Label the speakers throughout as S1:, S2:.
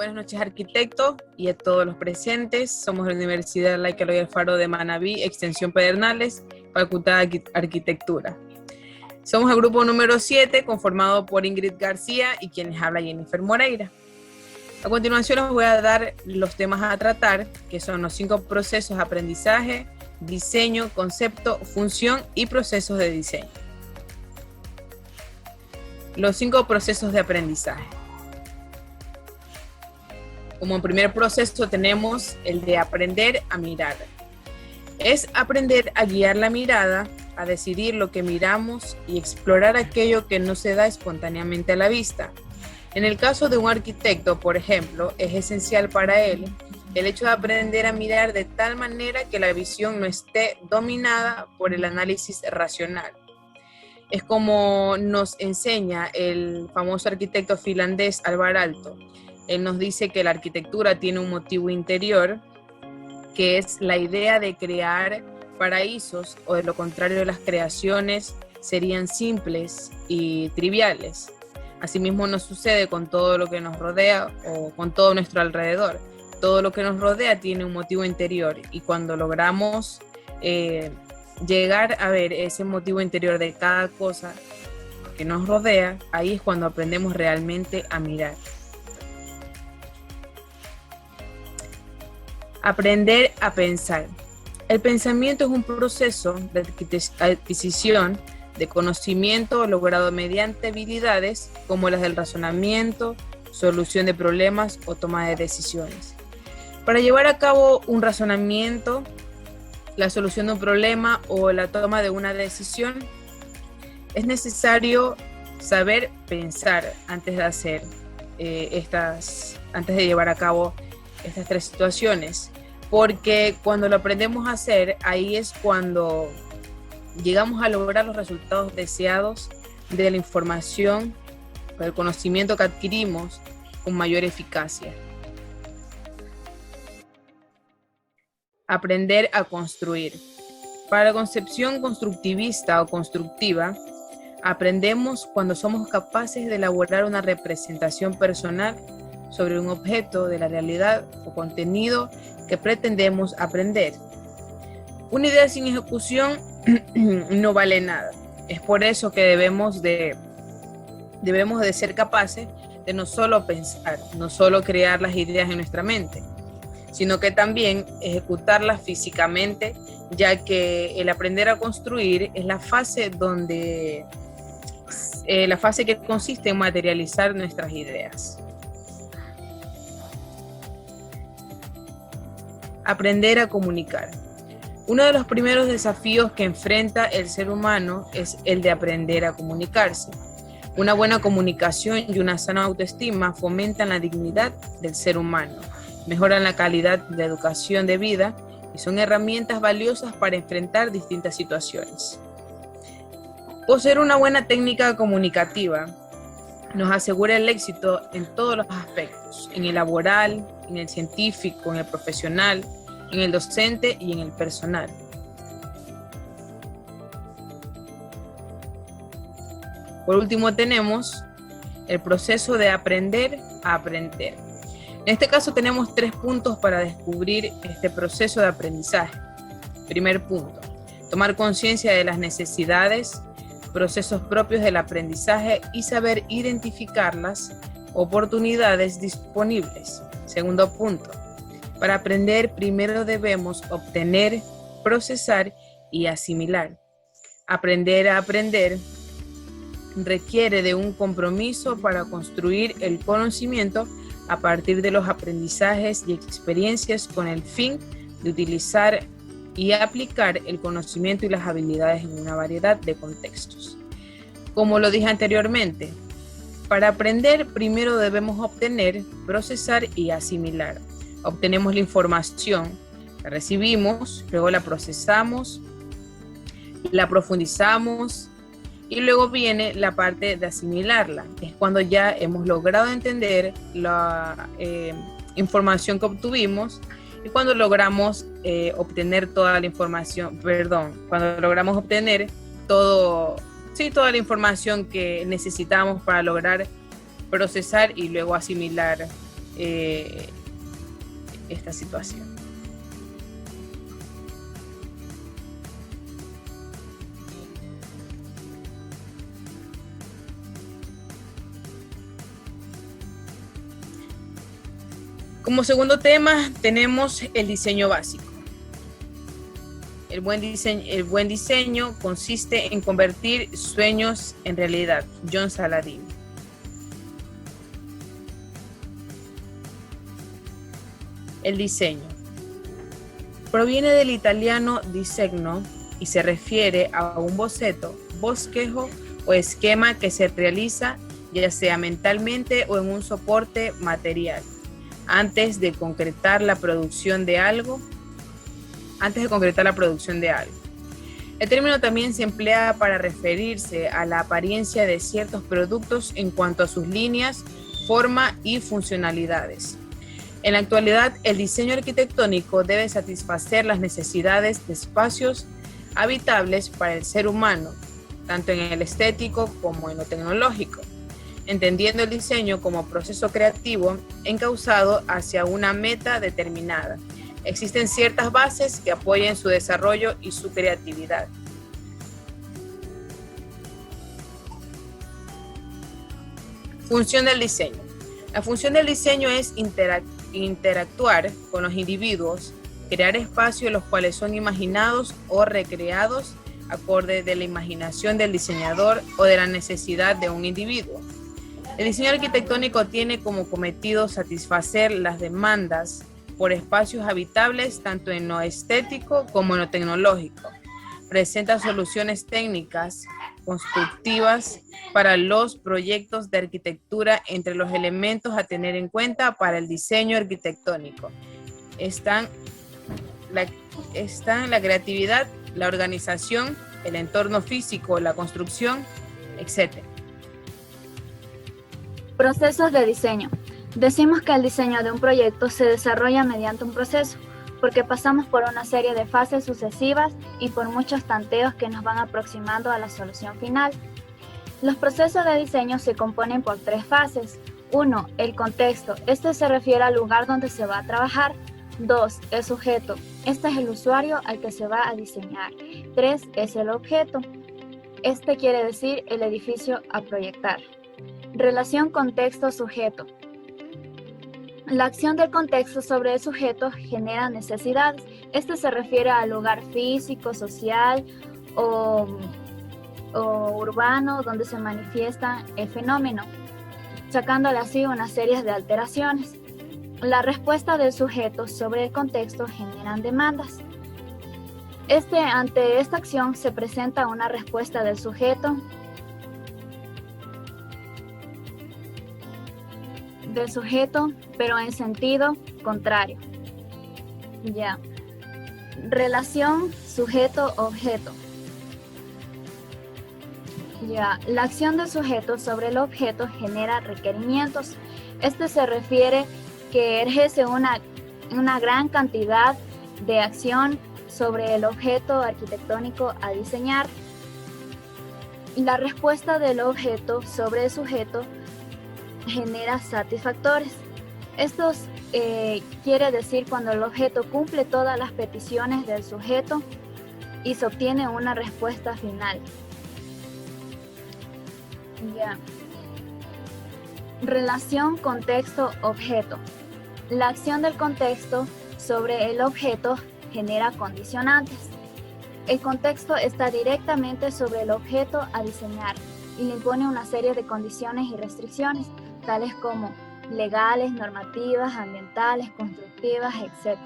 S1: Buenas noches, arquitecto, y a todos los presentes. Somos de la Universidad Laica Eloy Alfaro de Manabí, Extensión Pedernales, Facultad de Arquitectura. Somos el grupo número 7, conformado por Ingrid García y quienes habla Jennifer Moreira. A continuación les voy a dar los temas a tratar, que son los 5 procesos de aprendizaje, diseño, concepto, función y procesos de diseño. Los 5 procesos de aprendizaje. Como primer proceso tenemos el de aprender a mirar. Es aprender a guiar la mirada, a decidir lo que miramos y explorar aquello que no se da espontáneamente a la vista. En el caso de un arquitecto, por ejemplo, es esencial para él el hecho de aprender a mirar de tal manera que la visión no esté dominada por el análisis racional. Es como nos enseña el famoso arquitecto finlandés Alvar Aalto. Él nos dice que la arquitectura tiene un motivo interior, que es la idea de crear paraísos, o de lo contrario las creaciones serían simples y triviales. Asimismo nos sucede con todo lo que nos rodea o con todo nuestro alrededor. Todo lo que nos rodea tiene un motivo interior, y cuando logramos llegar a ver ese motivo interior de cada cosa que nos rodea, ahí es cuando aprendemos realmente a mirar. Aprender a pensar. El pensamiento es un proceso de adquisición de conocimiento logrado mediante habilidades como las del razonamiento, solución de problemas o toma de decisiones. Para llevar a cabo un razonamiento, la solución de un problema o la toma de una decisión, es necesario saber pensar antes de llevar a cabo estas 3 situaciones, porque cuando lo aprendemos a hacer, ahí es cuando llegamos a lograr los resultados deseados de la información, del conocimiento que adquirimos con mayor eficacia. Aprender a construir. Para la concepción constructivista o constructiva, aprendemos cuando somos capaces de elaborar una representación personal sobre un objeto de la realidad o contenido que pretendemos aprender. Una idea sin ejecución no vale nada. Es por eso que debemos de ser capaces de no solo pensar, no solo crear las ideas en nuestra mente, sino que también ejecutarlas físicamente, ya que el aprender a construir es la fase que consiste en materializar nuestras ideas. Aprender a comunicar. Uno de los primeros desafíos que enfrenta el ser humano es el de aprender a comunicarse. Una buena comunicación y una sana autoestima fomentan la dignidad del ser humano, mejoran la calidad de educación de vida y son herramientas valiosas para enfrentar distintas situaciones. Poseer una buena técnica comunicativa nos asegura el éxito en todos los aspectos, en el laboral, en el científico, en el profesional, en el docente y en el personal. Por último tenemos el proceso de aprender a aprender. En este caso tenemos 3 puntos para descubrir este proceso de aprendizaje. Primer punto, tomar conciencia de las necesidades, procesos propios del aprendizaje y saber identificar las oportunidades disponibles. Segundo punto, para aprender primero debemos obtener, procesar y asimilar. Aprender a aprender requiere de un compromiso para construir el conocimiento a partir de los aprendizajes y experiencias con el fin de utilizar y aplicar el conocimiento y las habilidades en una variedad de contextos. Como lo dije anteriormente, para aprender primero debemos obtener, procesar y asimilar. Obtenemos la información, la recibimos, luego la procesamos, la profundizamos y luego viene la parte de asimilarla. Es cuando ya hemos logrado entender la información que obtuvimos y cuando logramos obtener toda la información, cuando logramos obtener toda la información que necesitamos para lograr procesar y luego asimilar esta situación. Como segundo tema tenemos el diseño básico. El buen diseño consiste en convertir sueños en realidad. John Saladino. El diseño proviene del italiano disegno y se refiere a un boceto, bosquejo o esquema que se realiza ya sea mentalmente o en un soporte material antes de concretar la producción de algo. El término también se emplea para referirse a la apariencia de ciertos productos en cuanto a sus líneas, forma y funcionalidades. En la actualidad, el diseño arquitectónico debe satisfacer las necesidades de espacios habitables para el ser humano, tanto en el estético como en lo tecnológico, entendiendo el diseño como proceso creativo encauzado hacia una meta determinada. Existen ciertas bases que apoyen su desarrollo y su creatividad. Función del diseño. La función del diseño es interactuar con los individuos, crear espacios en los cuales son imaginados o recreados acorde de la imaginación del diseñador o de la necesidad de un individuo. El diseño arquitectónico tiene como cometido satisfacer las demandas por espacios habitables tanto en lo estético como en lo tecnológico. Presenta soluciones técnicas constructivas para los proyectos de arquitectura. Entre los elementos a tener en cuenta para el diseño arquitectónico están la creatividad, la organización, el entorno físico, la construcción, etc.
S2: Procesos de diseño. Decimos que el diseño de un proyecto se desarrolla mediante un proceso, porque pasamos por una serie de fases sucesivas y por muchos tanteos que nos van aproximando a la solución final. Los procesos de diseño se componen por 3 fases. 1. El contexto. Este se refiere al lugar donde se va a trabajar. 2. El sujeto. Este es el usuario al que se va a diseñar. 3. Es el objeto. Este quiere decir el edificio a proyectar. Relación contexto-sujeto. La acción del contexto sobre el sujeto genera necesidades. Este se refiere al lugar físico, social o urbano donde se manifiesta el fenómeno, sacándole así una serie de alteraciones. La respuesta del sujeto sobre el contexto generan demandas. Ante esta acción se presenta una respuesta del sujeto pero en sentido contrario. Ya. Relación sujeto-objeto. Ya. La acción del sujeto sobre el objeto genera requerimientos. Este se refiere que ejerce una gran cantidad de acción sobre el objeto arquitectónico a diseñar. La respuesta del objeto sobre el sujeto genera satisfactores. Esto quiere decir cuando el objeto cumple todas las peticiones del sujeto y se obtiene una respuesta final. Ya. Relación contexto-objeto. La acción del contexto sobre el objeto genera condicionantes. El contexto está directamente sobre el objeto a diseñar y le impone una serie de condiciones y restricciones, tales como legales, normativas, ambientales, constructivas, etc.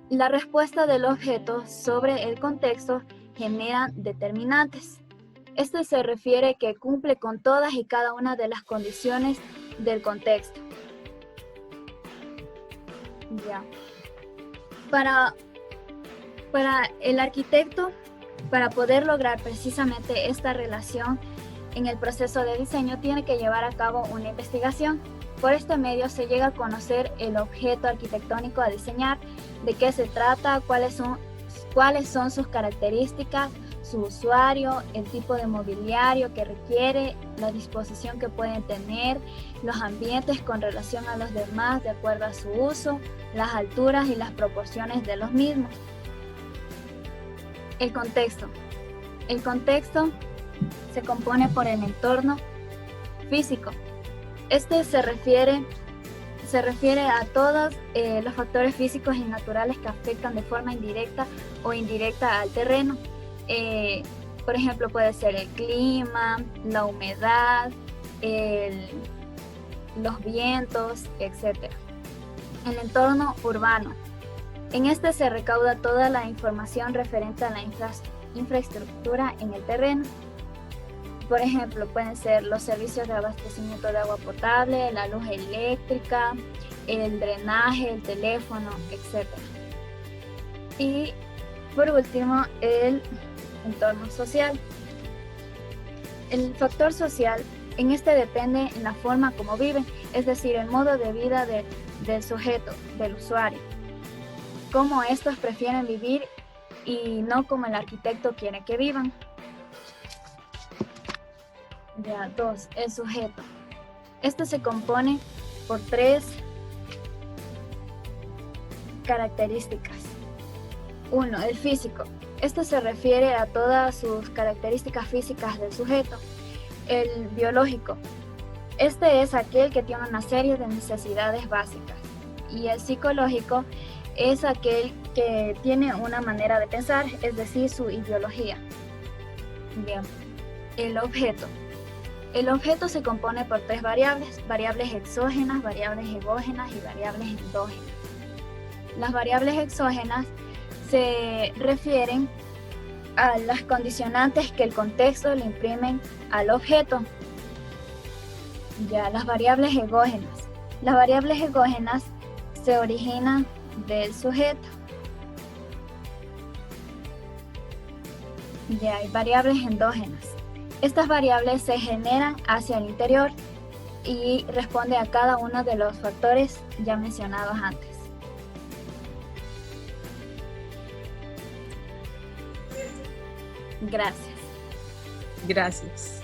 S2: La respuesta del objeto sobre el contexto genera determinantes. Este se refiere que cumple con todas y cada una de las condiciones del contexto. Ya. Para el arquitecto, para poder lograr precisamente esta relación en el proceso de diseño, tiene que llevar a cabo una investigación. Por este medio se llega a conocer el objeto arquitectónico a diseñar, de qué se trata, cuáles son sus características, su usuario, el tipo de mobiliario que requiere, la disposición que pueden tener, los ambientes con relación a los demás de acuerdo a su uso, las alturas y las proporciones de los mismos. El contexto. El contexto se compone por el entorno físico. Este se refiere a todos los factores físicos y naturales que afectan de forma indirecta o indirecta al terreno. Por ejemplo, puede ser el clima, la humedad, los vientos, etc. El entorno urbano. En este se recauda toda la información referente a la infraestructura en el terreno. Por ejemplo, pueden ser los servicios de abastecimiento de agua potable, la luz eléctrica, el drenaje, el teléfono, etc. Y por último, el entorno social. El factor social, en este depende en la forma como viven, es decir, el modo de vida del sujeto, del usuario. Cómo estos prefieren vivir y no como el arquitecto quiere que vivan. Ya, 2. El sujeto. Este se compone por 3 características. 1. El físico. Este se refiere a todas sus características físicas del sujeto. El biológico. Este es aquel que tiene una serie de necesidades básicas. Y el psicológico es aquel que tiene una manera de pensar, es decir, su ideología. Bien. El objeto. El objeto se compone por 3 variables exógenas, variables egógenas y variables endógenas. Las variables exógenas se refieren a las condicionantes que el contexto le imprimen al objeto. Ya, las variables egógenas. Las variables egógenas se originan del sujeto. Ya, hay variables endógenas. Estas variables se generan hacia el interior y responden a cada uno de los factores ya mencionados antes. Gracias.
S1: Gracias.